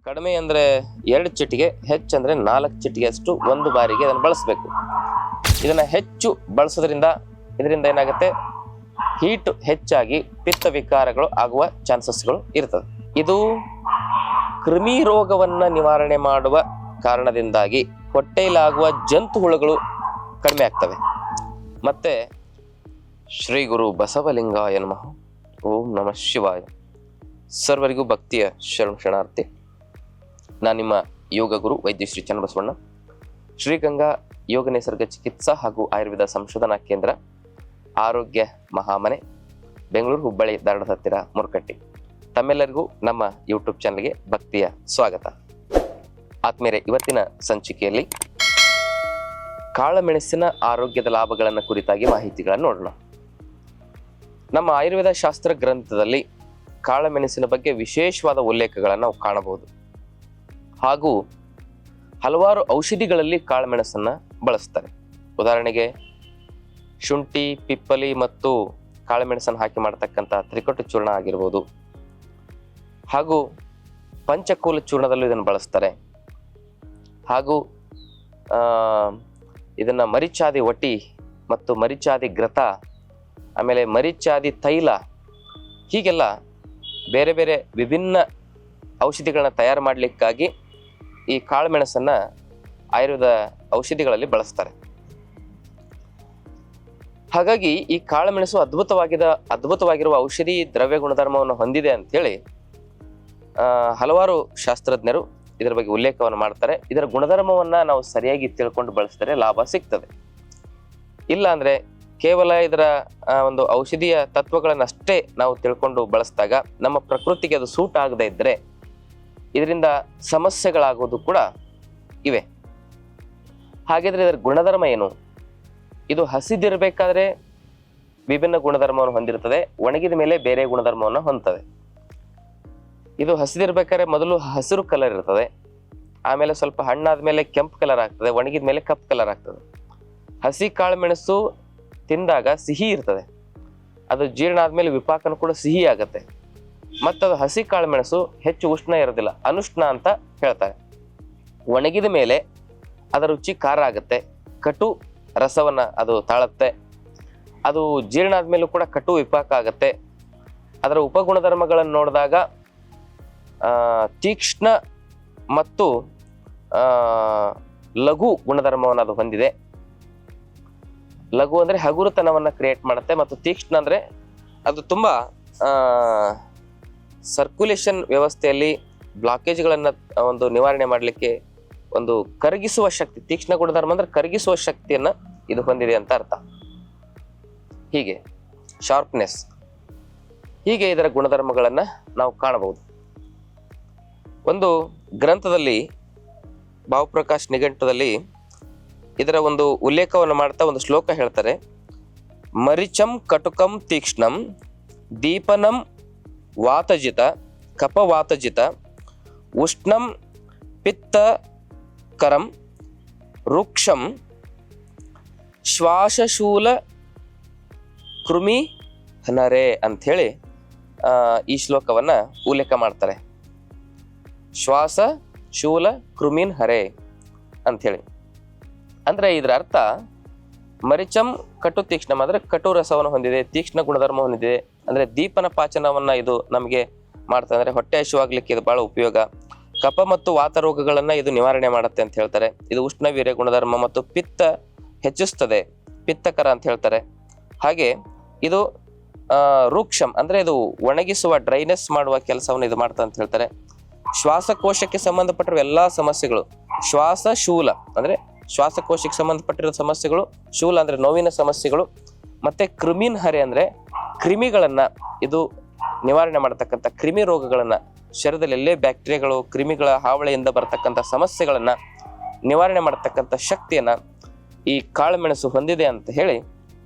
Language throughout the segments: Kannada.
ಕಡಿಮೆ ಅಂದರೆ 2 ಚಿಟಿಕೆ, ಹೆಚ್ಚಂದರೆ 4 ಚಿಟಿಕೆಯಷ್ಟು ಒಂದು ಬಾರಿಗೆ ಅದನ್ನು ಬಳಸಬೇಕು. ಇದನ್ನು ಹೆಚ್ಚು ಬಳಸೋದ್ರಿಂದ ಇದರಿಂದ ಏನಾಗುತ್ತೆ, ಹೀಟ್ ಹೆಚ್ಚಾಗಿ ಪಿತ್ತ ವಿಕಾರಗಳು ಆಗುವ ಚಾನ್ಸಸ್ಗಳು ಇರ್ತದೆ. ಇದು ಕ್ರಿಮಿ ರೋಗವನ್ನು ನಿವಾರಣೆ ಮಾಡುವ ಕಾರಣದಿಂದಾಗಿ ಹೊಟ್ಟೆಯಲ್ಲಾಗುವ ಜಂತು ಹುಳುಗಳು ಕಡಿಮೆ ಆಗ್ತವೆ. ಮತ್ತೆ ಶ್ರೀ ಗುರು ಬಸವಲಿಂಗಾಯ ನಮಃ. ಓಂ ನಮಃ ಶಿವಾಯ. ಸರ್ವರಿಗೂ ಭಕ್ತಿಯ ಶರಣಾರ್ಥಿ. ನಾನು ನಿಮ್ಮ ಯೋಗ ಗುರು ವೈದ್ಯ ಶ್ರೀ ಚನ್ನಬಸವಣ್ಣ, ಶ್ರೀಗಂಗಾ ಯೋಗ ನಿಸರ್ಗ ಚಿಕಿತ್ಸಾ ಹಾಗೂ ಆಯುರ್ವೇದ ಸಂಶೋಧನಾ ಕೇಂದ್ರ, ಆರೋಗ್ಯ ಮಹಾಮನೆ, ಬೆಂಗಳೂರು ಹುಬ್ಬಳ್ಳಿ ಧಾರವಾಡದ ಹತ್ತಿರ ಮುರ್ಕಟ್ಟಿ. ತಮ್ಮೆಲ್ಲರಿಗೂ ನಮ್ಮ ಯೂಟ್ಯೂಬ್ ಚಾನಲ್ಗೆ ಭಕ್ತಿಯ ಸ್ವಾಗತ. ಆತ್ಮೀಯರೇ, ಇವತ್ತಿನ ಸಂಚಿಕೆಯಲ್ಲಿ ಕಾಳಮೆಣಸಿನ ಆರೋಗ್ಯದ ಲಾಭಗಳನ್ನು ಕುರಿತಾಗಿ ಮಾಹಿತಿಗಳನ್ನು ನೋಡೋಣ. ನಮ್ಮ ಆಯುರ್ವೇದ ಶಾಸ್ತ್ರ ಗ್ರಂಥದಲ್ಲಿ ಕಾಳಮೆಣಸಿನ ಬಗ್ಗೆ ವಿಶೇಷವಾದ ಉಲ್ಲೇಖಗಳನ್ನು ನಾವು ಕಾಣಬಹುದು. ಹಾಗೂ ಹಲವಾರು ಔಷಧಿಗಳಲ್ಲಿ ಕಾಳುಮೆಣಸನ್ನು ಬಳಸ್ತಾರೆ. ಉದಾಹರಣೆಗೆ ಶುಂಠಿ, ಪಿಪ್ಪಲಿ ಮತ್ತು ಕಾಳುಮೆಣಸನ್ನು ಹಾಕಿ ಮಾಡತಕ್ಕಂಥ ತ್ರಿಕಟು ಚೂರ್ಣ ಆಗಿರ್ಬೋದು. ಹಾಗೂ ಪಂಚಕೂಲ ಚೂರ್ಣದಲ್ಲೂ ಇದನ್ನು ಬಳಸ್ತಾರೆ. ಹಾಗೂ ಇದನ್ನು ಮರಿಚಾದಿ ಒಟಿ ಮತ್ತು ಮರಿಚಾದಿ ಗ್ರತ, ಆಮೇಲೆ ಮರಿಚಾದಿ ತೈಲ, ಹೀಗೆಲ್ಲ ಬೇರೆ ಬೇರೆ ವಿಭಿನ್ನ ಔಷಧಿಗಳನ್ನ ತಯಾರು ಮಾಡಲಿಕ್ಕಾಗಿ ಈ ಕಾಳುಮೆಣಸನ್ನು ಆಯುರ್ವೇದ ಔಷಧಿಗಳಲ್ಲಿ ಬಳಸ್ತಾರೆ. ಹಾಗಾಗಿ ಈ ಕಾಳುಮೆಣಸು ಅದ್ಭುತವಾಗಿರುವ ಔಷಧಿ ದ್ರವ್ಯ ಗುಣಧರ್ಮವನ್ನು ಹೊಂದಿದೆ ಅಂಥೇಳಿ ಹಲವಾರು ಶಾಸ್ತ್ರಜ್ಞರು ಇದರ ಬಗ್ಗೆ ಉಲ್ಲೇಖವನ್ನು ಮಾಡ್ತಾರೆ. ಇದರ ಗುಣಧರ್ಮವನ್ನು ನಾವು ಸರಿಯಾಗಿ ತಿಳ್ಕೊಂಡು ಬಳಸಿದರೆ ಲಾಭ ಸಿಗ್ತದೆ. ಇಲ್ಲ ಅಂದರೆ ಕೇವಲ ಇದರ ಒಂದು ಔಷಧಿಯ ತತ್ವಗಳನ್ನಷ್ಟೇ ನಾವು ತಿಳ್ಕೊಂಡು ಬಳಸಿದಾಗ ನಮ್ಮ ಪ್ರಕೃತಿಗೆ ಅದು ಸೂಟ್ ಆಗದೇ ಇದ್ದರೆ ಇದರಿಂದ ಸಮಸ್ಯೆಗಳಾಗೋದು ಕೂಡ ಇವೆ. ಹಾಗಿದ್ರೆ ಇದರ ಗುಣಧರ್ಮ ಏನು? ಇದು ಹಸಿದಿರಬೇಕಾದ್ರೆ ವಿಭಿನ್ನ ಗುಣಧರ್ಮವನ್ನು ಹೊಂದಿರುತ್ತದೆ, ಒಣಗಿದ ಮೇಲೆ ಬೇರೆ ಗುಣಧರ್ಮವನ್ನು ಹೊಂದುತ್ತದೆ. ಇದು ಹಸಿದಿರ್ಬೇಕಾದ್ರೆ ಮೊದಲು ಹಸಿರು ಕಲರ್ ಇರ್ತದೆ, ಆಮೇಲೆ ಸ್ವಲ್ಪ ಹಣ್ಣಾದ ಮೇಲೆ ಕೆಂಪು ಕಲರ್ ಆಗ್ತದೆ, ಒಣಗಿದ ಮೇಲೆ ಕಪ್ಪು ಕಲರ್ ಆಗ್ತದೆ. ಹಸಿ ಕಾಳುಮೆಣಸು ತಿಂದಾಗ ಸಿಹಿ ಇರ್ತದೆ, ಅದು ಜೀರ್ಣ ಆದ್ಮೇಲೆ ವಿಪಾಕನು ಕೂಡ ಸಿಹಿ ಆಗತ್ತೆ. ಮತ್ತು ಅದು ಹಸಿ ಕಾಳುಮೆಣಸು ಹೆಚ್ಚು ಉಷ್ಣ ಇರೋದಿಲ್ಲ, ಅನುಷ್ಣ ಅಂತ ಹೇಳ್ತಾರೆ. ಒಣಗಿದ ಮೇಲೆ ಅದರ ರುಚಿ ಖಾರ ಆಗುತ್ತೆ, ಕಟು ರಸವನ್ನು ಅದು ತಾಳುತ್ತೆ. ಅದು ಜೀರ್ಣ ಆದ್ಮೇಲೂ ಕೂಡ ಕಟು ವಿಪಾಕ ಆಗತ್ತೆ. ಅದರ ಉಪಗುಣಧರ್ಮಗಳನ್ನು ನೋಡಿದಾಗ ತೀಕ್ಷ್ಣ ಮತ್ತು ಲಘು ಗುಣಧರ್ಮವನ್ನು ಅದು ಹೊಂದಿದೆ. ಲಘು ಅಂದರೆ ಹಗುರತನವನ್ನು ಕ್ರಿಯೇಟ್ ಮಾಡುತ್ತೆ, ಮತ್ತು ತೀಕ್ಷ್ಣ ಅಂದರೆ ಅದು ತುಂಬ ಸರ್ಕ್ಯುಲೇಷನ್ ವ್ಯವಸ್ಥೆಯಲ್ಲಿ ಬ್ಲಾಕೇಜ್ಗಳನ್ನು ಒಂದು ನಿವಾರಣೆ ಮಾಡಲಿಕ್ಕೆ ಒಂದು ಕರಗಿಸುವ ಶಕ್ತಿ. ತೀಕ್ಷ್ಣ ಗುಣಧರ್ಮ ಅಂದರೆ ಕರಗಿಸುವ ಶಕ್ತಿಯನ್ನು ಇದು ಹೊಂದಿದೆ ಅಂತ ಅರ್ಥ. ಹೀಗೆ ಶಾರ್ಪ್ನೆಸ್, ಹೀಗೆ ಇದರ ಗುಣಧರ್ಮಗಳನ್ನು ನಾವು ಕಾಣಬಹುದು. ಒಂದು ಗ್ರಂಥದಲ್ಲಿ ಭಾವಪ್ರಕಾಶ್ ನಿಘಂಟುದಲ್ಲಿ ಇದರ ಒಂದು ಉಲ್ಲೇಖವನ್ನು ಮಾಡ್ತಾ ಒಂದು ಶ್ಲೋಕ ಹೇಳ್ತಾರೆ. ಮರಿಚಂ ಕಟುಕಂ ತೀಕ್ಷ್ಣಂ ದೀಪನಂ ವಾತಜಿತ ಕಪವಾತಜಿತ ಉಷ್ಣಂ ಪಿತ್ತಕರಂ ರುಕ್ಷಂ ಶ್ವಾಸಶೂಲ ಕೃಮಿ ಹನರೆ ಅಂಥೇಳಿ ಈ ಶ್ಲೋಕವನ್ನು ಉಲ್ಲೇಖ ಮಾಡ್ತಾರೆ. ಶ್ವಾಸ ಶೂಲ ಕೃಮಿನ್ ಹರೆ ಅಂಥೇಳಿ. ಅಂದರೆ ಇದರ ಅರ್ಥ ಮರಿಚಂ ಕಟು ತೀಕ್ಷ್ಣಂ ಅಂದರೆ ಕಟು ರಸವನ್ನು ಹೊಂದಿದೆ, ತೀಕ್ಷ್ಣ ಗುಣಧರ್ಮ ಹೊಂದಿದೆ. ಅಂದರೆ ದೀಪನ ಪಾಚನವನ್ನು ಇದು ನಮಗೆ ಮಾಡ್ತದೆ, ಅಂದರೆ ಹೊಟ್ಟೆ ಹಸಿವಾಗಲಿಕ್ಕೆ ಇದು ಭಾಳ ಉಪಯೋಗ. ಕಫ ಮತ್ತು ವಾತ ರೋಗಗಳನ್ನು ಇದು ನಿವಾರಣೆ ಮಾಡುತ್ತೆ ಅಂತ ಹೇಳ್ತಾರೆ. ಇದು ಉಷ್ಣವೀರ್ಯ ಗುಣಧರ್ಮ ಮತ್ತು ಪಿತ್ತ ಹೆಚ್ಚಿಸ್ತದೆ, ಪಿತ್ತಕರ ಅಂತ ಹೇಳ್ತಾರೆ. ಹಾಗೆ ಇದು ರೂಕ್ಷಂ ಅಂದರೆ ಇದು ಒಣಗಿಸುವ ಡ್ರೈನೆಸ್ ಮಾಡುವ ಕೆಲಸವನ್ನು ಇದು ಮಾಡ್ತಾ ಅಂತ ಹೇಳ್ತಾರೆ. ಶ್ವಾಸಕೋಶಕ್ಕೆ ಸಂಬಂಧಪಟ್ಟಿರುವ ಎಲ್ಲ ಸಮಸ್ಯೆಗಳು, ಶ್ವಾಸ ಶೂಲ ಅಂದರೆ ಶ್ವಾಸಕೋಶಕ್ಕೆ ಸಂಬಂಧಪಟ್ಟಿರೋ ಸಮಸ್ಯೆಗಳು, ಶೂಲ ಅಂದರೆ ನೋವಿನ ಸಮಸ್ಯೆಗಳು, ಮತ್ತು ಕ್ರಿಮಿನ್ ಹರೆ ಅಂದರೆ ಕ್ರಿಮಿಗಳನ್ನು ಇದು ನಿವಾರಣೆ ಮಾಡತಕ್ಕಂಥ ಕ್ರಿಮಿ ರೋಗಗಳನ್ನು, ಶರೀರದಲ್ಲಿ ಎಲ್ಲೇ ಬ್ಯಾಕ್ಟೀರಿಯಾಗಳು ಕ್ರಿಮಿಗಳ ಹಾವಳಿಯಿಂದ ಬರತಕ್ಕಂಥ ಸಮಸ್ಯೆಗಳನ್ನು ನಿವಾರಣೆ ಮಾಡತಕ್ಕಂಥ ಶಕ್ತಿಯನ್ನು ಈ ಕಾಳುಮೆಣಸು ಹೊಂದಿದೆ ಅಂತ ಹೇಳಿ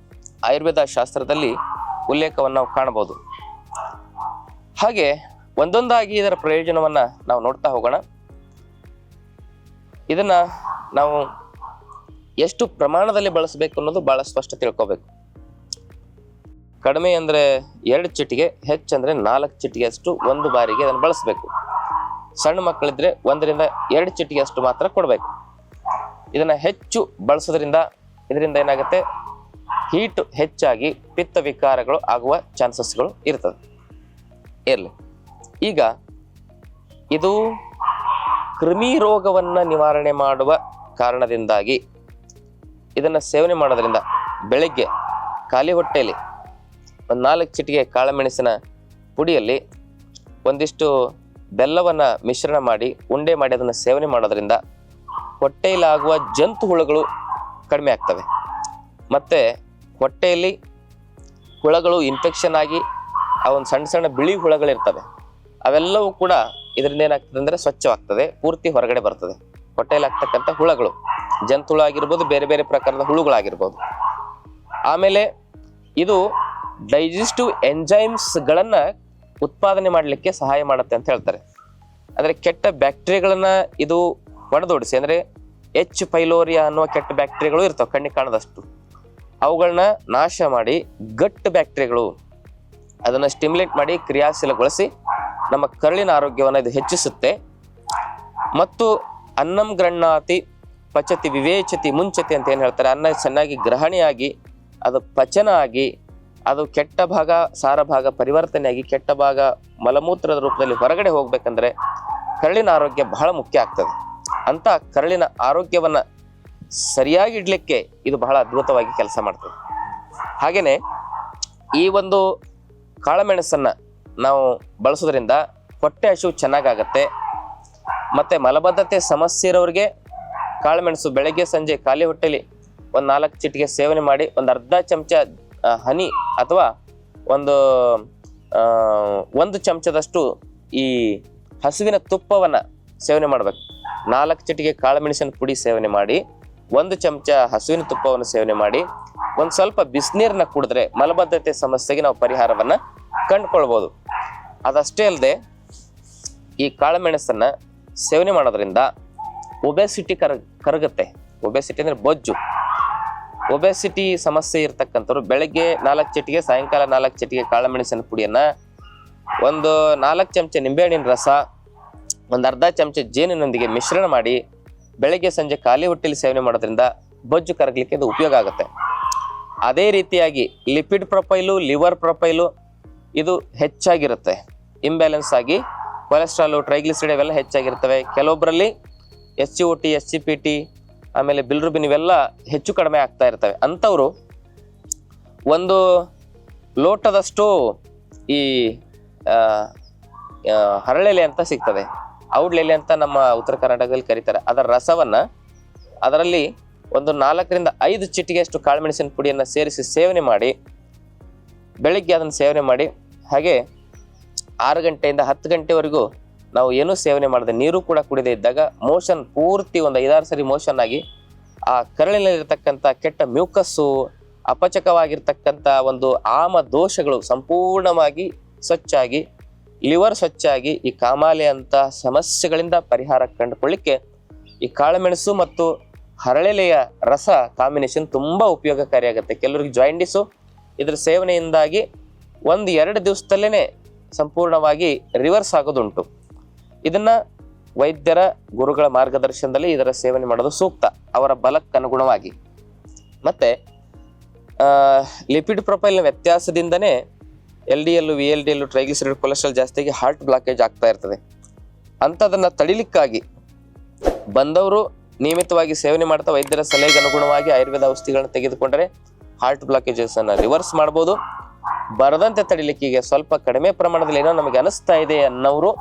ಆಯುರ್ವೇದ ಶಾಸ್ತ್ರದಲ್ಲಿ ಉಲ್ಲೇಖವನ್ನು ನಾವು ಕಾಣಬಹುದು. ಹಾಗೆ ಒಂದೊಂದಾಗಿ ಇದರ ಪ್ರಯೋಜನವನ್ನು ನಾವು ನೋಡ್ತಾ ಹೋಗೋಣ. ಇದನ್ನು ನಾವು ಎಷ್ಟು ಪ್ರಮಾಣದಲ್ಲಿ ಬಳಸಬೇಕು ಅನ್ನೋದು ಭಾಳ ಸ್ಪಷ್ಟ ತಿಳ್ಕೋಬೇಕು. ಕಡಿಮೆ ಅಂದರೆ 2 ಚಿಟಿಕೆ, ಹೆಚ್ಚಂದರೆ 4 ಚಿಟಿಕೆಯಷ್ಟು ಒಂದು ಬಾರಿಗೆ ಅದನ್ನು ಬಳಸಬೇಕು. ಸಣ್ಣ ಮಕ್ಕಳಿದ್ರೆ 1-2 ಚಿಟಿಕೆ ಅಷ್ಟು ಮಾತ್ರ ಕೊಡಬೇಕು. ಇದನ್ನ ಹೆಚ್ಚು ಬಳಸೋದ್ರಿಂದ ಇದರಿಂದ ಏನಾಗುತ್ತೆ, ಹೀಟ್ ಹೆಚ್ಚಾಗಿ ಪಿತ್ತ ವಿಕಾರಗಳು ಆಗುವ ಚಾನ್ಸಸ್ಗಳು ಇರ್ತದೆ. ಇರಲಿ, ಈಗ ಇದು ಕ್ರಿಮಿ ರೋಗವನ್ನ ನಿವಾರಣೆ ಮಾಡುವ ಕಾರಣದಿಂದಾಗಿ ಇದನ್ನ ಸೇವನೆ ಮಾಡೋದ್ರಿಂದ ಬೆಳಿಗ್ಗೆ ಖಾಲಿ ಹೊಟ್ಟೆಯಲ್ಲಿ 4 ಚಿಟಿಕೆ ಕಾಳುಮೆಣಸಿನ ಪುಡಿಯಲ್ಲಿ ಒಂದಿಷ್ಟು ಬೆಲ್ಲವನ್ನ ಮಿಶ್ರಣ ಮಾಡಿ ಉಂಡೆ ಮಾಡಿ ಅದನ್ನು ಸೇವನೆ ಮಾಡೋದ್ರಿಂದ ಹೊಟ್ಟೆಯಲ್ಲಾಗುವ ಜಂತು ಹುಳುಗಳು ಕಡಿಮೆ ಆಗ್ತವೆ. ಮತ್ತೆ ಹೊಟ್ಟೆಯಲ್ಲಿ ಹುಳಗಳು ಇನ್ಫೆಕ್ಷನ್ ಆಗಿ ಒಂದು ಸಣ್ಣ ಸಣ್ಣ ಬಿಳಿ ಹುಳಗಳಿರ್ತವೆ, ಅವೆಲ್ಲವೂ ಕೂಡ ಇದರಿಂದ ಏನಾಗ್ತದೆ ಅಂದರೆ ಸ್ವಚ್ಛವಾಗ್ತದೆ, ಪೂರ್ತಿ ಹೊರಗಡೆ ಬರ್ತದೆ. ಹೊಟ್ಟೆಯಲ್ಲಿ ಆಗ್ತಕ್ಕಂಥ ಹುಳಗಳು, ಜಂತು ಹುಳ ಆಗಿರ್ಬೋದು, ಬೇರೆ ಬೇರೆ ಪ್ರಕಾರದ ಹುಳುಗಳಾಗಿರ್ಬೋದು. ಆಮೇಲೆ ಇದು ಡೈಜೆಸ್ಟಿವ್ ಎಂಜೈಮ್ಸ್ಗಳನ್ನು ಉತ್ಪಾದನೆ ಮಾಡಲಿಕ್ಕೆ ಸಹಾಯ ಮಾಡುತ್ತೆ ಅಂತ ಹೇಳ್ತಾರೆ. ಅಂದರೆ ಕೆಟ್ಟ ಬ್ಯಾಕ್ಟೀರಿಯಾಗಳನ್ನ ಇದು ಹೊಡೆದೋಡಿಸಿ, ಅಂದರೆ ಎಚ್ ಪೈಲೋರಿಯಾ ಅನ್ನುವ ಕೆಟ್ಟ ಬ್ಯಾಕ್ಟೀರಿಯಾಗಳು ಇರ್ತಾವೆ ಕಣ್ಣಿಗೆ ಕಾಣದಷ್ಟು, ಅವುಗಳನ್ನ ನಾಶ ಮಾಡಿ ಗಟ್ಟು ಬ್ಯಾಕ್ಟೀರಿಯಾಗಳು ಅದನ್ನು ಸ್ಟಿಮ್ಯುಲೇಟ್ ಮಾಡಿ ಕ್ರಿಯಾಶೀಲಗೊಳಿಸಿ ನಮ್ಮ ಕರುಳಿನ ಆರೋಗ್ಯವನ್ನು ಇದು ಹೆಚ್ಚಿಸುತ್ತೆ. ಮತ್ತು ಅನ್ನಂ ಗೃಹ್ಣಾತಿ ಪಚತಿ ವಿವೇಚತಿ ಮುಂಚತಿ ಅಂತ ಏನು ಹೇಳ್ತಾರೆ, ಅನ್ನ ಚೆನ್ನಾಗಿ ಗ್ರಹಣೆಯಾಗಿ ಅದು ಪಚನ ಆಗಿ ಅದು ಕೆಟ್ಟ ಭಾಗ ಸಾರ ಭಾಗ ಪರಿವರ್ತನೆಯಾಗಿ ಕೆಟ್ಟ ಭಾಗ ಮಲಮೂತ್ರದ ರೂಪದಲ್ಲಿ ಹೊರಗಡೆ ಹೋಗ್ಬೇಕಂದ್ರೆ ಕರುಳಿನ ಆರೋಗ್ಯ ಬಹಳ ಮುಖ್ಯ ಆಗ್ತದೆ. ಅಂತ ಕರುಳಿನ ಆರೋಗ್ಯವನ್ನ ಸರಿಯಾಗಿ ಇಡ್ಲಿಕ್ಕೆ ಇದು ಬಹಳ ಅದ್ಭುತವಾಗಿ ಕೆಲಸ ಮಾಡ್ತದೆ. ಹಾಗೇನೆ ಈ ಒಂದು ಕಾಳುಮೆಣಸನ್ನ ನಾವು ಬಳಸೋದ್ರಿಂದ ಹೊಟ್ಟೆ ಹಸಿವು ಚೆನ್ನಾಗಾಗತ್ತೆ. ಮತ್ತೆ ಮಲಬದ್ಧತೆ ಸಮಸ್ಯೆ ಇರೋರಿಗೆ ಕಾಳುಮೆಣಸು ಬೆಳಗ್ಗೆ ಸಂಜೆ ಖಾಲಿ ಹೊಟ್ಟೆಲಿ 4 ಚಿಟಿಕೆ ಸೇವನೆ ಮಾಡಿ ಒಂದು ಅರ್ಧ ಚಮಚ ಹನಿ ಅಥವಾ ಒಂದು ಚಮಚದಷ್ಟು ಈ ಹಸುವಿನ ತುಪ್ಪವನ್ನ ಸೇವನೆ ಮಾಡಬೇಕು. 4 ಚಿಟಿಕೆ ಕಾಳುಮೆಣಸಿನ ಪುಡಿ ಸೇವನೆ ಮಾಡಿ 1 ಚಮಚ ಹಸುವಿನ ತುಪ್ಪವನ್ನು ಸೇವನೆ ಮಾಡಿ ಒಂದು ಸ್ವಲ್ಪ ಬಿಸಿನೀರನ್ನ ಕುಡಿದ್ರೆ ಮಲಬದ್ಧತೆ ಸಮಸ್ಯೆಗೆ ನಾವು ಪರಿಹಾರವನ್ನ ಕಂಡುಕೊಳ್ಬೋದು. ಅದಷ್ಟೇ ಅಲ್ಲದೆ ಈ ಕಾಳುಮೆಣಸನ್ನ ಸೇವನೆ ಮಾಡೋದ್ರಿಂದ ಒಬೆಸಿಟಿ ಕರಗುತ್ತೆ. ಒಬೆಸಿಟಿ ಅಂದ್ರೆ ಬೊಜ್ಜು. ಒಬೆಸಿಟಿ ಸಮಸ್ಯೆ ಇರ್ತಕ್ಕಂಥವ್ರು ಬೆಳಗ್ಗೆ 4 ಚಿಟಿಕೆ, ಸಾಯಂಕಾಲ 4 ಚಿಟಿಕೆ ಕಾಳುಮೆಣಸಿನ ಪುಡಿಯನ್ನ 4 ಚಮಚ ನಿಂಬೆಹಣ್ಣಿನ ರಸ, ಒಂದು ಅರ್ಧ ಚಮಚ ಜೇನಿನೊಂದಿಗೆ ಮಿಶ್ರಣ ಮಾಡಿ ಬೆಳಗ್ಗೆ ಸಂಜೆ ಖಾಲಿ ಹೊಟ್ಟೆಲಿ ಸೇವನೆ ಮಾಡೋದ್ರಿಂದ ಬೊಜ್ಜು ಕರಗಲಿಕ್ಕೆ ಇದು ಉಪಯೋಗ ಆಗುತ್ತೆ. ಅದೇ ರೀತಿಯಾಗಿ ಲಿಪಿಡ್ ಪ್ರೊಫೈಲು, ಲಿವರ್ ಪ್ರೊಫೈಲು ಇದು ಹೆಚ್ಚಾಗಿರುತ್ತೆ. ಇಂಬ್ಯಾಲೆನ್ಸ್ ಆಗಿ ಕೊಲೆಸ್ಟ್ರಾಲು, ಟ್ರೈಗ್ಲಿಸರೈಡ್ ಇವೆಲ್ಲ ಹೆಚ್ಚಾಗಿರ್ತವೆ. ಕೆಲವೊಬ್ಬರಲ್ಲಿ SCOT, SCPT, ಆಮೇಲೆ ಬಿಲ್ರುಬಿನ್ ಇವೆಲ್ಲ ಹೆಚ್ಚು ಕಡಿಮೆ ಆಗ್ತಾ ಇರ್ತವೆ. ಅಂಥವ್ರು 1 ಲೋಟದಷ್ಟು ಈ ಹರಳೆಲೆ ಅಂತ ಸಿಗ್ತದೆ, ಔಡ್ಲೆಲೆ ಅಂತ ನಮ್ಮ ಉತ್ತರ ಕರ್ನಾಟಕದಲ್ಲಿ ಕರೀತಾರೆ. ಅದರ ರಸವನ್ನ ಅದರಲ್ಲಿ 4-5 ಚಿಟಿಕೆಯಷ್ಟು ಕಾಳುಮೆಣಸಿನ ಪುಡಿಯನ್ನು ಸೇರಿಸಿ ಸೇವನೆ ಮಾಡಿ ಬೆಳಿಗ್ಗೆ ಅದನ್ನು ಸೇವನೆ ಮಾಡಿ, ಹಾಗೆ 6 ಗಂಟೆಯಿಂದ 10 ಗಂಟೆವರೆಗೂ ನಾವು ಏನೂ ಸೇವನೆ ಮಾಡದೆ ನೀರು ಕೂಡ ಕುಡಿದೇ ಇದ್ದಾಗ ಮೋಷನ್ ಪೂರ್ತಿ 5-6 ಸರಿ ಮೋಷನ್ ಆಗಿ ಆ ಕರಳಿನಲ್ಲಿರ್ತಕ್ಕಂಥ ಕೆಟ್ಟ ಮ್ಯೂಕಸ್ಸು, ಅಪಚಕವಾಗಿರ್ತಕ್ಕಂಥ ಒಂದು ಆಮ ದೋಷಗಳು ಸಂಪೂರ್ಣವಾಗಿ ಸ್ವಚ್ಛಾಗಿ, ಲಿವರ್ ಸ್ವಚ್ಛಾಗಿ ಈ ಕಾಮಾಲೆ ಅಂತ ಸಮಸ್ಯೆಗಳಿಂದ ಪರಿಹಾರ ಕಂಡುಕೊಳ್ಳಿಕ್ಕೆ ಈ ಕಾಳುಮೆಣಸು ಮತ್ತು ಹರಳೆಲೆಯ ರಸ ಕಾಂಬಿನೇಷನ್ ತುಂಬಾ ಉಪಯೋಗಕಾರಿಯಾಗುತ್ತೆ. ಕೆಲವರಿಗೆ ಜಾಯಿಂಡಿಸು ಇದರ ಸೇವನೆಯಿಂದಾಗಿ 1-2 ದಿವಸದಲ್ಲೇ ಸಂಪೂರ್ಣವಾಗಿ ರಿವರ್ಸ್ ಆಗೋದುಂಟು. ಇದನ್ನ ವೈದ್ಯರ ಗುರುಗಳ ಮಾರ್ಗದರ್ಶನದಲ್ಲಿ ಇದರ ಸೇವನೆ ಮಾಡೋದು ಸೂಕ್ತ, ಅವರ ಬಲಕ್ಕನುಗುಣವಾಗಿ. ಮತ್ತೆ ಲಿಪಿಡ್ ಪ್ರೊಫೈಲ್ನ ವ್ಯತ್ಯಾಸದಿಂದನೇ LDL, VLDL, ಟ್ರೈಗ್ಲಿಸರೈಡ್, ಕೊಲೆಸ್ಟ್ರಾಲ್ ಜಾಸ್ತಿಯಾಗಿ ಹಾರ್ಟ್ ಬ್ಲಾಕೇಜ್ ಆಗ್ತಾ ಇರ್ತದೆ. ಅಂಥದನ್ನ ತಡಿಲಿಕ್ಕಾಗಿ ಬಂದವರು ನಿಯಮಿತವಾಗಿ ಸೇವನೆ ಮಾಡ್ತಾ ವೈದ್ಯರ ಸಲಹೆಗೆ ಅನುಗುಣವಾಗಿ ಆಯುರ್ವೇದ ಔಷಧಿಗಳನ್ನ ತೆಗೆದುಕೊಂಡರೆ ಹಾರ್ಟ್ ಬ್ಲಾಕೇಜಸ್ ಅನ್ನ ರಿವರ್ಸ್ ಮಾಡ್ಬೋದು. ಬರದಂತೆ ತಡಿಲಿಕ್ಕೆ ಈಗ ಸ್ವಲ್ಪ ಕಡಿಮೆ ಪ್ರಮಾಣದಲ್ಲಿ ಏನೋ ನಮಗೆ ಅನಿಸ್ತಾ ಇದೆ ಅನ್ನೋರು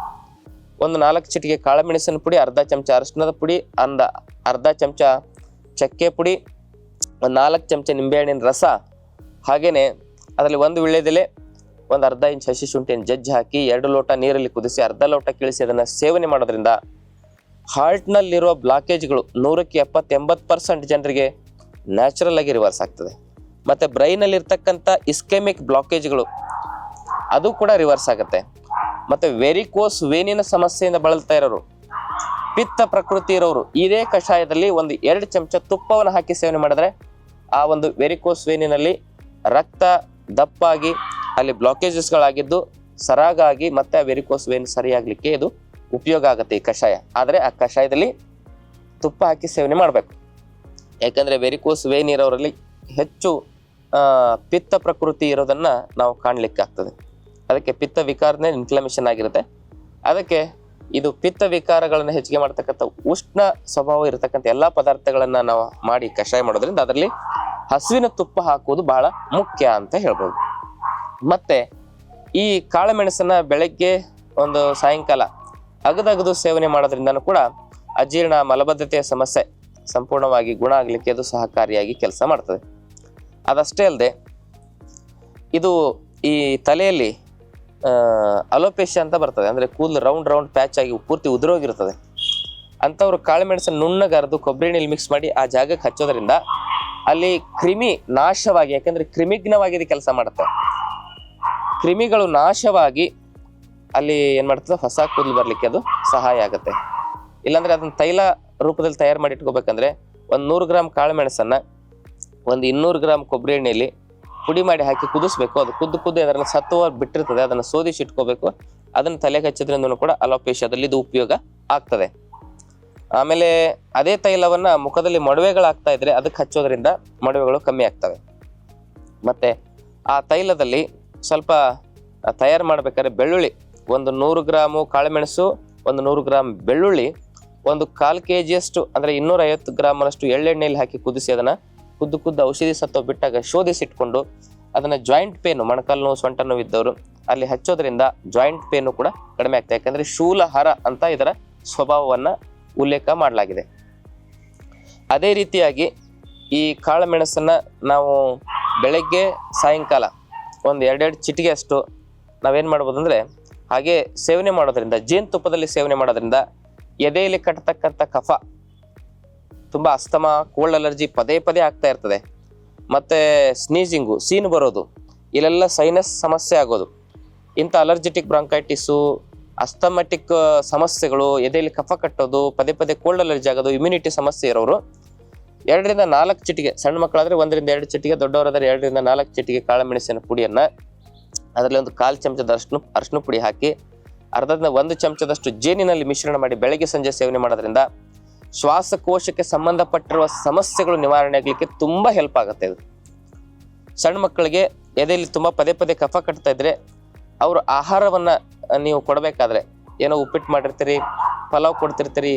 4 ಚಿಟಿಕೆ ಕಾಳುಮೆಣಸಿನ ಪುಡಿ, ಅರ್ಧ ಚಮಚ ಅರಿಶಿಣದ ಪುಡಿ, ಅರ್ಧ ಚಮಚ ಚಕ್ಕೆ ಪುಡಿ, 4 ಚಮಚ ನಿಂಬೆಹಣ್ಣಿನ ರಸ, ಹಾಗೇನೆ ಅದರಲ್ಲಿ 1 ವೀಳ್ಯದೆಲೆ, ಒಂದು ಅರ್ಧ ಇಂಚ್ ಹಸಿ ಶುಂಠಿಯನ್ನು ಜಜ್ಜಿ ಹಾಕಿ 2 ಲೋಟ ನೀರಲ್ಲಿ ಕುದಿಸಿ ಅರ್ಧ ಲೋಟ ಕಿಳಿಸಿ ಅದನ್ನ ಸೇವನೆ ಮಾಡೋದ್ರಿಂದ ಹಾರ್ಟ್ನಲ್ಲಿರುವ ಬ್ಲಾಕೇಜ್ಗಳು 170-80% ಜನರಿಗೆ ನ್ಯಾಚುರಲ್ ಆಗಿ ರಿವರ್ಸ್ ಆಗ್ತದೆ. ಮತ್ತೆ ಬ್ರೈನಲ್ಲಿ ಇರ್ತಕ್ಕಂಥ ಇಸ್ಕೆಮಿಕ್ ಬ್ಲಾಕೇಜ್ಗಳು ಅದು ಕೂಡ ರಿವರ್ಸ್ ಆಗುತ್ತೆ. ಮತ್ತೆ ವೆರಿಕೋಸ್ ವೇನಿನ ಸಮಸ್ಯೆಯಿಂದ ಬಳಲ್ತಾ ಇರೋರು, ಪಿತ್ತ ಪ್ರಕೃತಿ ಇರೋರು ಇದೇ ಕಷಾಯದಲ್ಲಿ 2 ಚಮಚ ತುಪ್ಪವನ್ನು ಹಾಕಿ ಸೇವನೆ ಮಾಡಿದ್ರೆ ಆ ಒಂದು ವೆರಿಕೋಸ್ ವೇನಿನಲ್ಲಿ ರಕ್ತ ದಪ್ಪಾಗಿ ಅಲ್ಲಿ ಬ್ಲಾಕೇಜಸ್ಗಳಾಗಿದ್ದು ಸರಾಗಾಗಿ ಮತ್ತೆ ಆ ವೆರಿಕೋಸ್ ವೇನ್ ಸರಿಯಾಗ್ಲಿಕ್ಕೆ ಇದು ಉಪಯೋಗ ಆಗುತ್ತೆ ಈ ಕಷಾಯ. ಆದರೆ ಆ ಕಷಾಯದಲ್ಲಿ ತುಪ್ಪ ಹಾಕಿ ಸೇವನೆ ಮಾಡಬೇಕು. ಯಾಕಂದರೆ ವೆರಿಕೋಸ್ ವೇನ್ ಇರೋರಲ್ಲಿ ಹೆಚ್ಚು ಪಿತ್ತ ಪ್ರಕೃತಿ ಇರೋದನ್ನು ನಾವು ಕಾಣಲಿಕ್ಕೆ ಆಗ್ತದೆ. ಅದಕ್ಕೆ ಪಿತ್ತ ವಿಕಾರನೇ ಇನ್ಫ್ಲಮೇಷನ್ ಆಗಿರುತ್ತೆ. ಅದಕ್ಕೆ ಇದು ಪಿತ್ತ ವಿಕಾರಗಳನ್ನು ಹೆಚ್ಚಿಗೆ ಮಾಡ್ತಕ್ಕಂಥ ಉಷ್ಣ ಸ್ವಭಾವ ಇರತಕ್ಕಂಥ ಎಲ್ಲ ಪದಾರ್ಥಗಳನ್ನು ನಾವು ಮಾಡಿ ಕಷಾಯ ಮಾಡೋದ್ರಿಂದ ಅದರಲ್ಲಿ ಹಸುವಿನ ತುಪ್ಪ ಹಾಕುವುದು ಬಹಳ ಮುಖ್ಯ ಅಂತ ಹೇಳ್ಬೋದು. ಮತ್ತೆ ಈ ಕಾಳುಮೆಣಸನ್ನ ಬೆಳಗ್ಗೆ ಒಂದು ಸಾಯಂಕಾಲ ಅಗದಗದು ಸೇವನೆ ಮಾಡೋದ್ರಿಂದನೂ ಕೂಡ ಅಜೀರ್ಣ ಮಲಬದ್ಧತೆಯ ಸಮಸ್ಯೆ ಸಂಪೂರ್ಣವಾಗಿ ಗುಣ ಆಗಲಿಕ್ಕೆ ಅದು ಸಹಕಾರಿಯಾಗಿ ಕೆಲಸ ಮಾಡ್ತದೆ. ಅದಷ್ಟೇ ಅಲ್ಲದೆ ಇದು ಈ ತಲೆಯಲ್ಲಿ ಅಲೋಪೇಶಿಯಾ ಅಂತ ಬರ್ತದೆ, ಅಂದರೆ ಕೂದಲು ರೌಂಡ್ ಪ್ಯಾಚ್ ಆಗಿ ಪೂರ್ತಿ ಉದುರೋಗಿರ್ತದೆ. ಅಂಥವ್ರು ಕಾಳುಮೆಣಸನ್ನು ನುಣ್ಣಗರೆದು ಕೊಬ್ಬರಿ ಎಣ್ಣೆಲಿ ಮಿಕ್ಸ್ ಮಾಡಿ ಆ ಜಾಗಕ್ಕೆ ಹಚ್ಚೋದ್ರಿಂದ ಅಲ್ಲಿ ಕ್ರಿಮಿ ನಾಶವಾಗಿ, ಯಾಕಂದರೆ ಕ್ರಿಮಿಘ್ನವಾಗಿ ಇದು ಕೆಲಸ ಮಾಡುತ್ತೆ, ಕ್ರಿಮಿಗಳು ನಾಶವಾಗಿ ಅಲ್ಲಿ ಏನು ಮಾಡ್ತದೆ ಹೊಸ ಕೂದಲು ಬರಲಿಕ್ಕೆ ಅದು ಸಹಾಯ ಆಗುತ್ತೆ. ಇಲ್ಲಾಂದರೆ ಅದನ್ನು ತೈಲ ರೂಪದಲ್ಲಿ ತಯಾರು ಮಾಡಿ ಇಟ್ಕೋಬೇಕಂದ್ರೆ ಒಂದು 100 ಗ್ರಾಮ್ ಕಾಳುಮೆಣಸನ್ನು ಒಂದು 200 ಗ್ರಾಮ್ ಕೊಬ್ಬರಿ ಎಣ್ಣೆಯಲ್ಲಿ ಪುಡಿ ಮಾಡಿ ಹಾಕಿ ಕುದಿಸ್ಬೇಕು. ಅದು ಕುದ್ದು ಅದರಲ್ಲಿ ಸತ್ವ ಬಿಟ್ಟಿರ್ತದೆ, ಅದನ್ನು ಸೋದಿಸಿ ಇಟ್ಕೋಬೇಕು. ಅದನ್ನು ತಲೆಗೆ ಹಚ್ಚೋದ್ರಿಂದ ಕೂಡ ಅಲೋಪೇಶಿಯಾದಲ್ಲಿ ಇದು ಉಪಯೋಗ ಆಗ್ತದೆ. ಆಮೇಲೆ ಅದೇ ತೈಲವನ್ನು ಮುಖದಲ್ಲಿ ಮೊಡವೆಗಳಾಗ್ತಾ ಇದ್ರೆ ಅದಕ್ಕೆ ಹಚ್ಚೋದ್ರಿಂದ ಮೊಡವೆಗಳು ಕಮ್ಮಿ ಆಗ್ತವೆ. ಮತ್ತು ಆ ತೈಲದಲ್ಲಿ ಸ್ವಲ್ಪ ತಯಾರು ಮಾಡಬೇಕಾದ್ರೆ ಬೆಳ್ಳುಳ್ಳಿ ಒಂದು 100 ಗ್ರಾಮು ಕಾಳುಮೆಣಸು, ಒಂದು 100 ಗ್ರಾಮ್ ಬೆಳ್ಳುಳ್ಳಿ, ಒಂದು 1/4 kg ಅಂದರೆ 250 ಗ್ರಾಮನಷ್ಟು ಎಳ್ಳೆಣ್ಣೆಯಲ್ಲಿ ಹಾಕಿ ಕುದಿಸಿ ಅದನ್ನು ಕುದ್ದು ಔಷಧಿ ಸತ್ವ ಬಿಟ್ಟಾಗ ಶೋಧಿಸಿಟ್ಕೊಂಡು ಅದನ್ನು ಜಾಯಿಂಟ್ ಪೇನು, ಮೊಣಕಾಲು ನೋವು ಸೊಂಟ ನೋವು ಇದ್ದವರು ಅಲ್ಲಿ ಹಚ್ಚೋದ್ರಿಂದ ಜಾಯಿಂಟ್ ಪೇನು ಕೂಡ ಕಡಿಮೆ ಆಗ್ತದೆ. ಯಾಕಂದರೆ ಶೂಲಹರ ಅಂತ ಇದರ ಸ್ವಭಾವವನ್ನು ಉಲ್ಲೇಖ ಮಾಡಲಾಗಿದೆ. ಅದೇ ರೀತಿಯಾಗಿ ಈ ಕಾಳುಮೆಣಸನ್ನು ನಾವು ಬೆಳಗ್ಗೆ ಸಾಯಂಕಾಲ ಒಂದು 2 ಚಿಟಿಕೆ ಅಷ್ಟು ನಾವೇನು ಮಾಡ್ಬೋದು ಅಂದರೆ ಹಾಗೆ ಸೇವನೆ ಮಾಡೋದ್ರಿಂದ, ಜೇನುತುಪ್ಪದಲ್ಲಿ ಸೇವನೆ ಮಾಡೋದ್ರಿಂದ ಎದೆಯಲ್ಲಿ ಕಟ್ಟತಕ್ಕಂಥ ಕಫ, ತುಂಬ ಅಸ್ತಮಾ, ಕೋಲ್ಡ್ ಅಲರ್ಜಿ ಪದೇ ಆಗ್ತಾ ಇರ್ತದೆ, ಮತ್ತು ಸ್ನೀಜಿಂಗು, ಸೀನು ಬರೋದು, ಇಲ್ಲೆಲ್ಲ ಸೈನಸ್ ಸಮಸ್ಯೆ ಆಗೋದು, ಇಂಥ ಅಲರ್ಜಿಟಿಕ್ ಬ್ರಾಂಕೈಟಿಸು, ಅಸ್ತಮೆಟಿಕ್ ಸಮಸ್ಯೆಗಳು, ಎದೆಯಲ್ಲಿ ಕಫ ಕಟ್ಟೋದು, ಪದೇ ಕೋಲ್ಡ್ ಅಲರ್ಜಿ ಆಗೋದು, ಇಮ್ಯುನಿಟಿ ಸಮಸ್ಯೆ ಇರೋರು 2 ರಿಂದ 4 ಚಿಟಿಕೆ, ಸಣ್ಣ ಮಕ್ಕಳಾದರೆ 1 ರಿಂದ 2 ಚಿಟಿಕೆ, ದೊಡ್ಡವರಾದರೆ 2 ರಿಂದ 4 ಚಿಟಿಕೆ ಕಾಳುಮೆಣಸಿನ ಪುಡಿಯನ್ನು ಅದರಲ್ಲಿ ಒಂದು 1/4 ಚಮಚದಷ್ಟು ಅರಿಶಿನ ಪುಡಿ ಹಾಕಿ ಅರ್ಧದಿಂದ 1 ಚಮಚದಷ್ಟು ಜೇನಿನಲ್ಲಿ ಮಿಶ್ರಣ ಮಾಡಿ ಬೆಳಗ್ಗೆ ಸಂಜೆ ಸೇವನೆ ಮಾಡೋದ್ರಿಂದ ಶ್ವಾಸಕೋಶಕ್ಕೆ ಸಂಬಂಧಪಟ್ಟಿರುವ ಸಮಸ್ಯೆಗಳು ನಿವಾರಣೆ ಆಗಲಿಕ್ಕೆ ತುಂಬ ಹೆಲ್ಪ್ ಆಗುತ್ತೆ. ಇದು ಸಣ್ಣ ಮಕ್ಕಳಿಗೆ ಎದೆಯಲ್ಲಿ ತುಂಬ ಪದೇ ಕಫ ಕಟ್ತಾ ಇದ್ರೆ ಅವರು ಆಹಾರವನ್ನು ನೀವು ಕೊಡಬೇಕಾದ್ರೆ, ಏನೋ ಉಪ್ಪಿಟ್ಟು ಮಾಡಿರ್ತೀರಿ, ಪಲಾವ್ ಕೊಡ್ತಿರ್ತೀರಿ,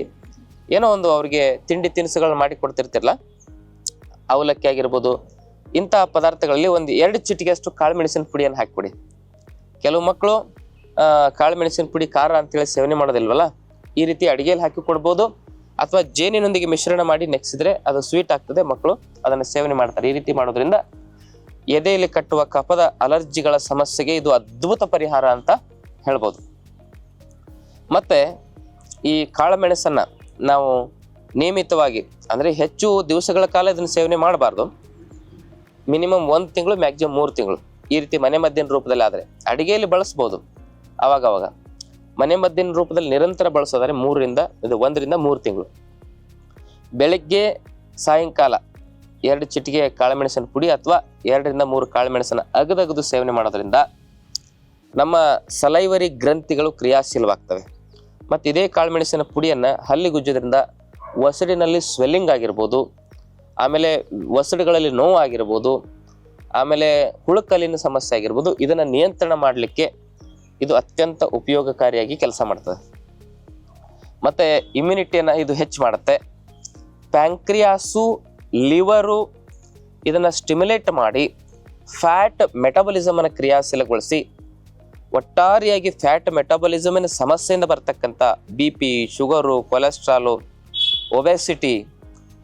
ಏನೋ ಒಂದು ಅವ್ರಿಗೆ ತಿಂಡಿ ತಿನಿಸುಗಳನ್ನ ಮಾಡಿ ಕೊಡ್ತಿರ್ತಿರಲ್ಲ, ಅವಲಕ್ಕಿ ಆಗಿರ್ಬೋದು, ಇಂಥ ಪದಾರ್ಥಗಳಲ್ಲಿ ಒಂದು 2 ಚಿಟಿಕೆಯಷ್ಟು ಕಾಳುಮೆಣಸಿನ ಪುಡಿಯನ್ನು ಹಾಕಿಬಿಡಿ. ಕೆಲವು ಮಕ್ಕಳು ಕಾಳುಮೆಣಸಿನ ಪುಡಿ ಖಾರ ಅಂತೇಳಿ ಸೇವನೆ ಮಾಡೋದಿಲ್ವಲ್ಲ, ಈ ರೀತಿ ಅಡುಗೆಯಲ್ಲಿ ಹಾಕಿ ಕೊಡ್ಬೋದು, ಅಥವಾ ಜೇನಿನೊಂದಿಗೆ ಮಿಶ್ರಣ ಮಾಡಿ ನೆಕ್ಸಿದ್ರೆ ಅದು ಸ್ವೀಟ್ ಆಗ್ತದೆ, ಮಕ್ಕಳು ಅದನ್ನು ಸೇವನೆ ಮಾಡ್ತಾರೆ. ಈ ರೀತಿ ಮಾಡೋದ್ರಿಂದ ಎದೆಯಲ್ಲಿ ಕಟ್ಟುವ ಕಫದ ಅಲರ್ಜಿಗಳ ಸಮಸ್ಯೆಗೆ ಇದು ಅದ್ಭುತ ಪರಿಹಾರ ಅಂತ ಹೇಳ್ಬೋದು. ಮತ್ತು ಈ ಕಾಳುಮೆಣಸನ್ನು ನಾವು ನಿಯಮಿತವಾಗಿ, ಅಂದರೆ ಹೆಚ್ಚು ದಿವಸಗಳ ಕಾಲ ಇದನ್ನು ಸೇವನೆ ಮಾಡಬಾರ್ದು. ಮಿನಿಮಮ್ 1 ತಿಂಗಳು, ಮ್ಯಾಕ್ಸಿಮಮ್ 3 ತಿಂಗಳು ಈ ರೀತಿ ಮನೆ ಮದ್ದಿನ ರೂಪದಲ್ಲಿ. ಆದರೆ ಅಡುಗೆಯಲ್ಲಿ ಬಳಸ್ಬೋದು ಅವಾಗವಾಗ. ಮನೆ ಮದ್ದಿನ ರೂಪದಲ್ಲಿ ನಿರಂತರ ಬಳಸೋದಾದ್ರೆ 1 ರಿಂದ 3 ತಿಂಗಳು. ಬೆಳಗ್ಗೆ ಸಾಯಂಕಾಲ 2 ಚಿಟಿಕೆ ಕಾಳುಮೆಣಸಿನ ಪುಡಿ ಅಥವಾ 2 ರಿಂದ 3 ಕಾಳುಮೆಣಸನ್ನು ಅಗದಗದು ಸೇವನೆ ಮಾಡೋದ್ರಿಂದ ನಮ್ಮ ಸಲೈವರಿ ಗ್ರಂಥಿಗಳು ಕ್ರಿಯಾಶೀಲವಾಗ್ತವೆ. ಮತ್ತು ಇದೇ ಕಾಳುಮೆಣಸಿನ ಪುಡಿಯನ್ನು ಹಲ್ಲಿಗುಜ್ಜೋದ್ರಿಂದ ಒಸಡಿನಲ್ಲಿ ಸ್ವೆಲ್ಲಿಂಗ್ ಆಗಿರ್ಬೋದು, ಆಮೇಲೆ ಒಸಡುಗಳಲ್ಲಿ ನೋವು ಆಗಿರ್ಬೋದು, ಆಮೇಲೆ ಹುಳುಕಲ್ಲಿನ ಸಮಸ್ಯೆ ಆಗಿರ್ಬೋದು, ಇದನ್ನು ನಿಯಂತ್ರಣ ಮಾಡಲಿಕ್ಕೆ ಇದು ಅತ್ಯಂತ ಉಪಯೋಗಕಾರಿಯಾಗಿ ಕೆಲಸ ಮಾಡ್ತದೆ. ಮತ್ತು ಇಮ್ಯುನಿಟಿಯನ್ನು ಇದು ಹೆಚ್ಚು ಮಾಡುತ್ತೆ. ಪ್ಯಾಂಕ್ರಿಯಾಸು, ಲಿವರು ಇದನ್ನು ಸ್ಟಿಮ್ಯುಲೇಟ್ ಮಾಡಿ ಫ್ಯಾಟ್ ಮೆಟಬಲಿಸಮನ್ನು ಕ್ರಿಯಾಶೀಲಗೊಳಿಸಿ ಒಟ್ಟಾರೆಯಾಗಿ ಫ್ಯಾಟ್ ಮೆಟಬಲಿಸಮಿನ ಸಮಸ್ಯೆಯಿಂದ ಬರ್ತಕ್ಕಂಥ BP, ಶುಗರು, ಕೊಲೆಸ್ಟ್ರಾಲು, ಒಬೆಸಿಟಿ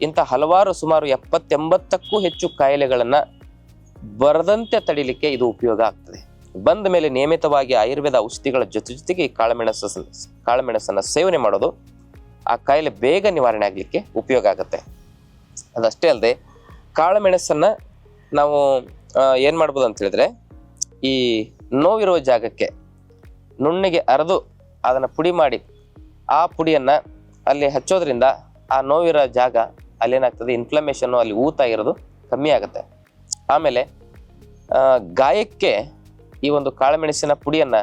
ಇಂಥ ಹಲವಾರು ಸುಮಾರು 70-80ಕ್ಕೂ ಹೆಚ್ಚು ಕಾಯಿಲೆಗಳನ್ನು ಬರದಂತೆ ತಡಿಲಿಕ್ಕೆ ಇದು ಉಪಯೋಗ ಆಗ್ತದೆ. ಬಂದ ಮೇಲೆ ನಿಯಮಿತವಾಗಿ ಆಯುರ್ವೇದ ಔಷಧಿಗಳ ಜೊತೆಗೆ ಈ ಕಾಳುಮೆಣಸನ್ನು ಸೇವನೆ ಮಾಡೋದು ಆ ಕಾಯಿಲೆ ಬೇಗ ನಿವಾರಣೆ ಆಗಲಿಕ್ಕೆ ಉಪಯೋಗ ಆಗುತ್ತೆ. ಅದಷ್ಟೇ ಅಲ್ಲದೆ ಕಾಳುಮೆಣಸನ್ನು ನಾವು ಏನು ಮಾಡ್ಬೋದು ಅಂತ ಹೇಳಿದ್ರೆ, ಈ ನೋವಿರುವ ಜಾಗಕ್ಕೆ ನುಣ್ಣಗೆ ಅರೆದು ಅದನ್ನು ಪುಡಿ ಮಾಡಿ ಆ ಪುಡಿಯನ್ನು ಅಲ್ಲಿ ಹಚ್ಚೋದ್ರಿಂದ ಆ ನೋವಿರೋ ಜಾಗ ಅಲ್ಲೇನಾಗ್ತದೆ, ಇನ್ಫ್ಲಮೇಷನ್ನು, ಅಲ್ಲಿ ಊತ ಇರೋದು ಕಮ್ಮಿ ಆಗುತ್ತೆ. ಆಮೇಲೆ ಗಾಯಕ್ಕೆ ಈ ಒಂದು ಕಾಳುಮೆಣಸಿನ ಪುಡಿಯನ್ನು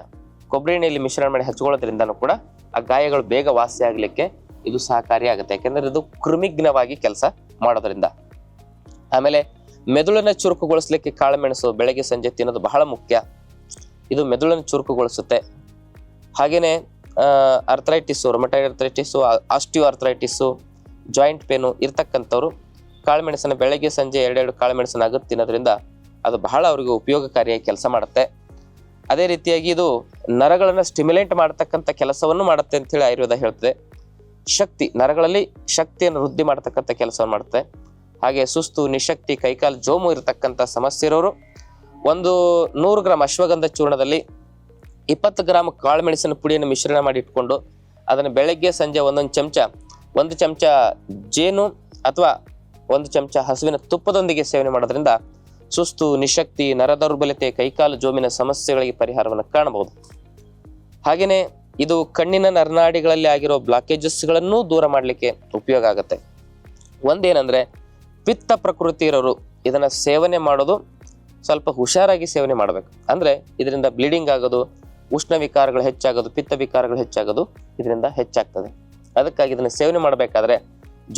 ಕೊಬ್ಬರಿ ಎಣ್ಣೆಯಲ್ಲಿ ಮಿಶ್ರಣ ಮಾಡಿ ಹಚ್ಕೊಳ್ಳೋದ್ರಿಂದನೂ ಕೂಡ ಆ ಗಾಯಗಳು ಬೇಗ ವಾಸಿ ಆಗ್ಲಿಕ್ಕೆ ಇದು ಸಹಕಾರಿಯಾಗುತ್ತೆ, ಯಾಕೆಂದ್ರೆ ಇದು ಕೃಮಿಘ್ನವಾಗಿ ಕೆಲಸ ಮಾಡೋದ್ರಿಂದ. ಆಮೇಲೆ ಮೆದುಳನ್ನ ಚುರುಕುಗೊಳಿಸ್ಲಿಕ್ಕೆ ಕಾಳುಮೆಣಸು ಬೆಳಗ್ಗೆ ಸಂಜೆ ತಿನ್ನೋದು ಬಹಳ ಮುಖ್ಯ. ಇದು ಮೆದುಳನ್ನು ಚುರುಕುಗೊಳಿಸುತ್ತೆ. ಹಾಗೇನೆ ಅರ್ಥರೈಟಿಸು, ರೊಮಟೈಡ್ ಅರ್ಥರೈಟಿಸು, ಆಸ್ಟಿಯೋ ಅರ್ಥರೈಟಿಸು, ಜಾಯಿಂಟ್ ಪೇನು ಇರ್ತಕ್ಕಂಥವ್ರು ಕಾಳುಮೆಣಸನ್ನು ಬೆಳಗ್ಗೆ ಸಂಜೆ 2 ಕಾಳುಮೆಣಸನ್ನು ಅಗದು ತಿನ್ನೋದ್ರಿಂದ ಅದು ಬಹಳ ಅವರಿಗೆ ಉಪಯೋಗಕಾರಿಯಾಗಿ ಕೆಲಸ ಮಾಡುತ್ತೆ. ಅದೇ ರೀತಿಯಾಗಿ ಇದು ನರಗಳನ್ನು ಸ್ಟಿಮ್ಯುಲೇಟ್ ಮಾಡತಕ್ಕಂಥ ಕೆಲಸವನ್ನು ಮಾಡುತ್ತೆ ಅಂತೇಳಿ ಆಯುರ್ವೇದ ಹೇಳ್ತದೆ. ಶಕ್ತಿ, ನರಗಳಲ್ಲಿ ಶಕ್ತಿಯನ್ನು ವೃದ್ಧಿ ಮಾಡತಕ್ಕಂಥ ಕೆಲಸವನ್ನು ಮಾಡುತ್ತೆ. ಹಾಗೆ ಸುಸ್ತು, ನಿಶಕ್ತಿ, ಕೈಕಾಲು ಜೋಮು ಇರತಕ್ಕಂಥ ಸಮಸ್ಯೆ ಇರೋರು 100 ಗ್ರಾಂ ಅಶ್ವಗಂಧ ಚೂರ್ಣದಲ್ಲಿ 20 ಗ್ರಾಂ ಕಾಳುಮೆಣಸಿನ ಪುಡಿಯನ್ನು ಮಿಶ್ರಣ ಮಾಡಿ ಇಟ್ಕೊಂಡು ಅದನ್ನು ಬೆಳಗ್ಗೆ ಸಂಜೆ 1 ಚಮಚ, 1 ಚಮಚ ಜೇನು ಅಥವಾ 1 ಚಮಚ ಹಸುವಿನ ತುಪ್ಪದೊಂದಿಗೆ ಸೇವನೆ ಮಾಡೋದ್ರಿಂದ ಸುಸ್ತು, ನಿಶಕ್ತಿ, ನರ ದೌರ್ಬಲ್ಯತೆ, ಕೈಕಾಲು ಜೋಮಿನ ಸಮಸ್ಯೆಗಳಿಗೆ ಪರಿಹಾರವನ್ನು ಕಾಣಬಹುದು. ಹಾಗೆಯೇ ಇದು ಕಣ್ಣಿನ ನರನಾಡಿಗಳಲ್ಲಿ ಆಗಿರೋ ಬ್ಲಾಕೇಜಸ್ಗಳನ್ನು ದೂರ ಮಾಡಲಿಕ್ಕೆ ಉಪಯೋಗ ಆಗುತ್ತೆ. ಒಂದೇನಂದ್ರೆ ಪಿತ್ತ ಪ್ರಕೃತಿ ಇರೋರು ಇದನ್ನ ಸೇವನೆ ಮಾಡೋದು ಸ್ವಲ್ಪ ಹುಷಾರಾಗಿ ಸೇವನೆ ಮಾಡಬೇಕು. ಅಂದ್ರೆ ಇದರಿಂದ ಬ್ಲೀಡಿಂಗ್ ಆಗೋದು, ಉಷ್ಣ ವಿಕಾರಗಳು ಹೆಚ್ಚಾಗೋದು, ಪಿತ್ತ ವಿಕಾರಗಳು ಹೆಚ್ಚಾಗೋದು ಇದರಿಂದ ಹೆಚ್ಚಾಗ್ತದೆ. ಅದಕ್ಕಾಗಿ ಇದನ್ನ ಸೇವನೆ ಮಾಡಬೇಕಾದ್ರೆ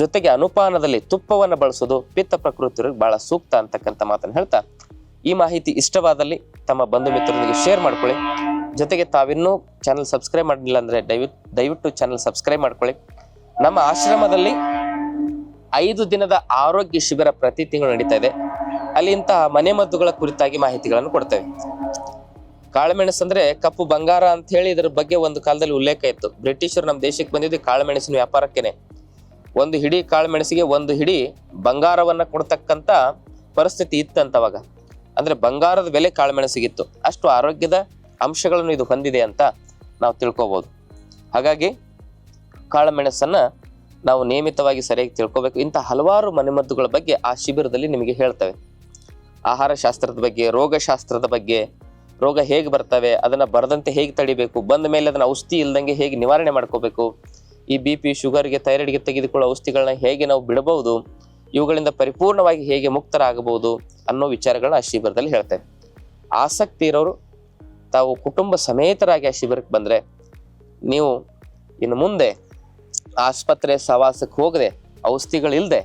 ಜೊತೆಗೆ ಅನುಪಾನದಲ್ಲಿ ತುಪ್ಪವನ್ನು ಬಳಸೋದು ಪಿತ್ತ ಪ್ರಕೃತಿಯವ್ರಿಗೆ ಬಹಳ ಸೂಕ್ತ ಅಂತಕ್ಕಂಥ ಮಾತನ್ನು ಹೇಳ್ತಾ, ಈ ಮಾಹಿತಿ ಇಷ್ಟವಾದಲ್ಲಿ ತಮ್ಮ ಬಂಧು ಮಿತ್ರರೊಂದಿಗೆ ಶೇರ್ ಮಾಡ್ಕೊಳ್ಳಿ. ಜೊತೆಗೆ ತಾವಿನ್ನೂ ಚಾನಲ್ ಸಬ್ಸ್ಕ್ರೈಬ್ ಮಾಡಲಿಲ್ಲ ಅಂದ್ರೆ ದಯವಿಟ್ಟು ಚಾನಲ್ ಸಬ್ಸ್ಕ್ರೈಬ್ ಮಾಡ್ಕೊಳ್ಳಿ. ನಮ್ಮ ಆಶ್ರಮದಲ್ಲಿ 5 ದಿನದ ಆರೋಗ್ಯ ಶಿಬಿರ ಪ್ರತಿ ತಿಂಗಳು ನಡೀತಾ ಇದೆ. ಅಲ್ಲಿ ಇಂತಹ ಮನೆಮದ್ದುಗಳ ಕುರಿತಾಗಿ ಮಾಹಿತಿಗಳನ್ನು ಕೊಡ್ತೇವೆ. ಕಾಳುಮೆಣಸು ಅಂದ್ರೆ ಕಪ್ಪು ಬಂಗಾರ ಅಂತ ಹೇಳಿ ಇದರ ಬಗ್ಗೆ ಒಂದು ಕಾಲದಲ್ಲಿ ಉಲ್ಲೇಖ ಇತ್ತು. ಬ್ರಿಟಿಷರು ನಮ್ಮ ದೇಶಕ್ಕೆ ಬಂದಿದ್ದು ಕಾಳುಮೆಣಸಿನ ವ್ಯಾಪಾರಕ್ಕೇನೆ. ಒಂದು ಹಿಡಿ ಕಾಳುಮೆಣಸಿಗೆ 1 ಹಿಡಿ ಬಂಗಾರವನ್ನ ಕೊಡ್ತಕ್ಕಂತ ಪರಿಸ್ಥಿತಿ ಇತ್ತಂತವಾಗ. ಅಂದ್ರೆ ಬಂಗಾರದ ಬೆಲೆ ಕಾಳುಮೆಣಸಿಗಿತ್ತು. ಅಷ್ಟು ಆರೋಗ್ಯದ ಅಂಶಗಳನ್ನು ಇದು ಹೊಂದಿದೆ ಅಂತ ನಾವು ತಿಳ್ಕೊಬಹುದು. ಹಾಗಾಗಿ ಕಾಳುಮೆಣಸನ್ನ ನಾವು ನಿಯಮಿತವಾಗಿ ಸರಿಯಾಗಿ ತಿಳ್ಕೊಬೇಕು. ಇಂಥ ಹಲವಾರು ಮನೆಮದ್ದುಗಳ ಬಗ್ಗೆ ಆ ಶಿಬಿರದಲ್ಲಿ ನಿಮಗೆ ಹೇಳ್ತೇವೆ. ಆಹಾರ ಶಾಸ್ತ್ರದ ಬಗ್ಗೆ, ರೋಗಶಾಸ್ತ್ರದ ಬಗ್ಗೆ, ರೋಗ ಹೇಗೆ ಬರ್ತವೆ, ಅದನ್ನ ಬರದಂತೆ ಹೇಗೆ ತಡಿಬೇಕು, ಬಂದ ಮೇಲೆ ಅದನ್ನ ಔಷಧಿ ಇಲ್ದಂಗೆ ಹೇಗೆ ನಿವಾರಣೆ ಮಾಡ್ಕೋಬೇಕು, ಈ BP, ಶುಗರ್ಗೆ, ಥೈರಾಯ್ಡ್ಗೆ ತೆಗೆದುಕೊಳ್ಳೋ ಔಷಧಿಗಳನ್ನ ಹೇಗೆ ನಾವು ಬಿಡಬಹುದು, ಇವುಗಳಿಂದ ಪರಿಪೂರ್ಣವಾಗಿ ಹೇಗೆ ಮುಕ್ತರಾಗಬಹುದು ಅನ್ನೋ ವಿಚಾರಗಳನ್ನ ಆ ಶಿಬಿರದಲ್ಲಿ ಹೇಳ್ತೇವೆ. ಆಸಕ್ತಿ ಇರೋರು ತಾವು ಕುಟುಂಬ ಸಮೇತರಾಗಿ ಆ ಶಿಬಿರಕ್ಕೆ ಬಂದ್ರೆ ನೀವು ಇನ್ನು ಮುಂದೆ ಆಸ್ಪತ್ರೆ ಸವಾಸಕ್ಕೆ ಹೋಗದೆ, ಔಷಧಿಗಳಿಲ್ಲದೆ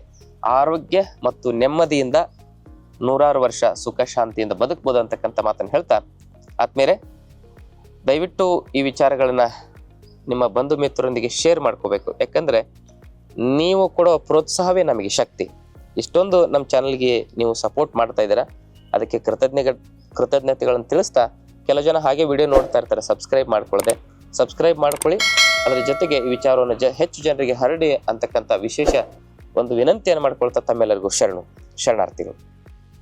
ಆರೋಗ್ಯ ಮತ್ತು ನೆಮ್ಮದಿಯಿಂದ 100 ವರ್ಷ ಸುಖ ಶಾಂತಿಯಿಂದ ಬದುಕಬಹುದು ಅಂತಕ್ಕಂಥ ಮಾತನ್ನು ಹೇಳ್ತಾ, ಆದ್ಮೇಲೆ ದಯವಿಟ್ಟು ಈ ವಿಚಾರಗಳನ್ನ ನಿಮ್ಮ ಬಂಧು ಮಿತ್ರರೊಂದಿಗೆ ಶೇರ್ ಮಾಡ್ಕೋಬೇಕು. ಯಾಕಂದ್ರೆ ನೀವು ಕೊಡೋ ಪ್ರೋತ್ಸಾಹವೇ ನಮಗೆ ಶಕ್ತಿ. ಇಷ್ಟೊಂದು ನಮ್ಮ ಚಾನಲ್ಗೆ ನೀವು ಸಪೋರ್ಟ್ ಮಾಡ್ತಾ ಇದ್ದೀರಾ, ಅದಕ್ಕೆ ಕೃತಜ್ಞತೆಗಳನ್ನು ತಿಳಿಸ್ತಾ, ಕೆಲವು ಜನ ಹಾಗೆ ವಿಡಿಯೋ ನೋಡ್ತಾ ಇರ್ತಾರೆ ಸಬ್ಸ್ಕ್ರೈಬ್ ಮಾಡ್ಕೊಳ್ಳಿ. ಅದರ ಜೊತೆಗೆ ಈ ವಿಚಾರವನ್ನು ಹೆಚ್ಚು ಜನರಿಗೆ ಹರಡಿ ಅಂತಕ್ಕಂಥ ವಿಶೇಷ ಒಂದು ವಿನಂತಿಯನ್ನು ಮಾಡ್ಕೊಳ್ತಾ ತಮ್ಮೆಲ್ಲರಿಗೂ ಶರಣಾರ್ಥಿಗಳು.